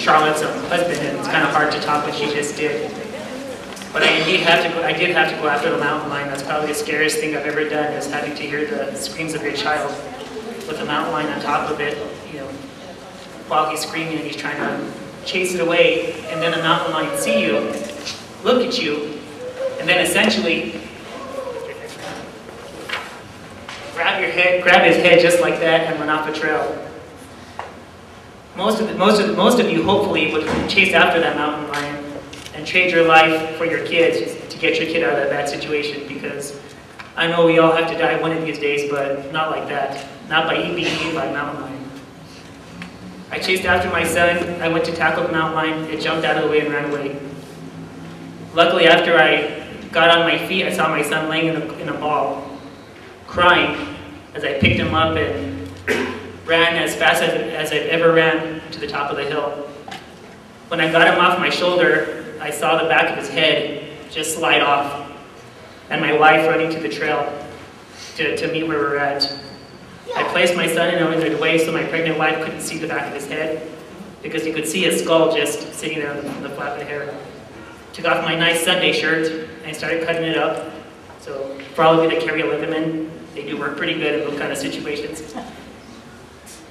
Charlotte's husband, and it's kind of hard to top what she just did. But I did have to go after the mountain lion. That's probably the scariest thing I've ever done, is having to hear the screams of your child with the mountain lion on top of it, you know, while he's screaming and he's trying to chase it away, and then the mountain lion see you, look at you, and then essentially grab his head just like that and run off a trail. Most of you hopefully would chase after that mountain lion and trade your life for your kids to get your kid out of that bad situation, because I know we all have to die one of these days, but not like that. Not by being eaten by a mountain lion. I chased after my son. I went to tackle the mountain lion. It jumped out of the way and ran away. Luckily, after I got on my feet, I saw my son laying in a ball, crying, as I picked him up and ran as fast as I've ever ran to the top of the hill. When I got him off my shoulder, I saw the back of his head just slide off, and my wife running to the trail to meet where we're at. I placed my son in a way so my pregnant wife couldn't see the back of his head, because you could see his skull just sitting there on the flap of the hair. Took off my nice Sunday shirt and started cutting it up. So for all of you that carry a Leatherman, they do work pretty good in those kind of situations.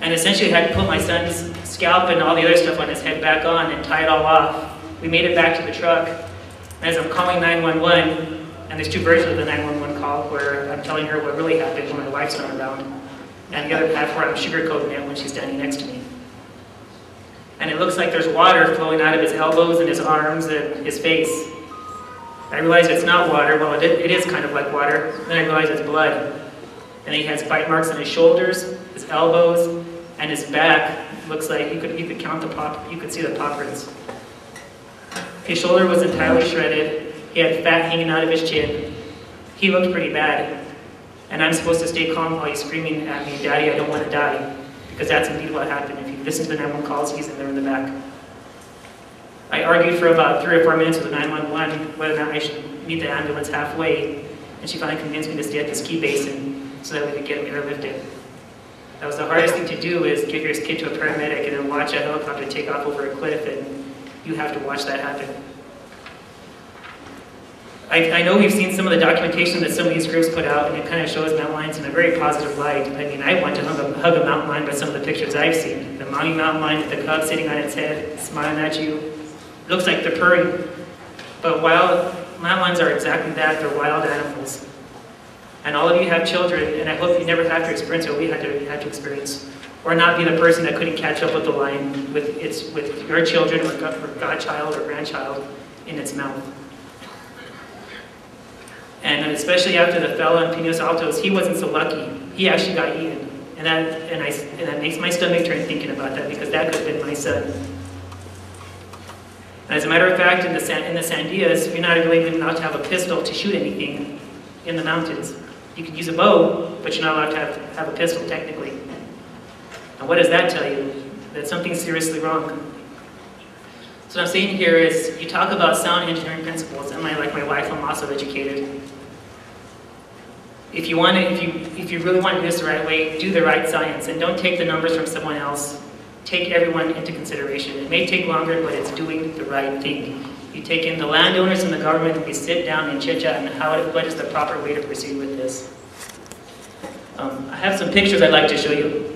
And essentially I had to put my son's scalp and all the other stuff on his head back on and tie it all off. We made it back to the truck. And as I'm calling 911, and there's two versions of the 911 call, where I'm telling her what really happened when my wife's not around, and the other half where I'm sugarcoating it when she's standing next to me. And it looks like there's water flowing out of his elbows and his arms and his face. I realize it's not water. Well, it is kind of like water. Then I realize it's blood. And he has bite marks on his shoulders, his elbows, and his back. Looks like you could count you could see the paw prints. His shoulder was entirely shredded. He had fat hanging out of his chin. He looked pretty bad. And I'm supposed to stay calm while he's screaming at me, "Daddy, I don't want to die." Because that's indeed what happened. If you listen to the 911 calls, he's in there in the back. I argued for about 3 or 4 minutes with the 911 whether or not I should meet the ambulance halfway, and she finally convinced me to stay at the ski basin so that we could get him airlifted. That was the hardest thing to do, is give your kid to a paramedic and then watch a helicopter take off over a cliff, and you have to watch that happen. I know we've seen some of the documentation that some of these groups put out, and it kind of shows mountain lions in a very positive light. I mean, I want to hug a mountain lion by some of the pictures I've seen. The Maui mountain lion with the cub sitting on its head, smiling at you. It looks like they're purring. But mountain lions are exactly that. They're wild animals. And all of you have children, and I hope you never have to experience what we had to experience, or not be the person that couldn't catch up with the lion with your children or godchild or grandchild in its mouth. And especially after the fella in Pinos Altos, he wasn't so lucky. He actually got eaten. And that makes my stomach turn thinking about that, because that could have been my son. And as a matter of fact, in the Sandias, you're not really allowed to have a pistol to shoot anything in the mountains. You can use a bow, but you're not allowed to have a pistol technically. And what does that tell you? That something's seriously wrong. So what I'm saying here is, you talk about sound engineering principles, and like my wife, I'm also educated. If you really want to do this the right way, do the right science, and don't take the numbers from someone else. Take everyone into consideration. It may take longer, but it's doing the right thing. You take in the landowners and the government, and we sit down and chit-chat on what is the proper way to proceed with this. I have some pictures I'd like to show you.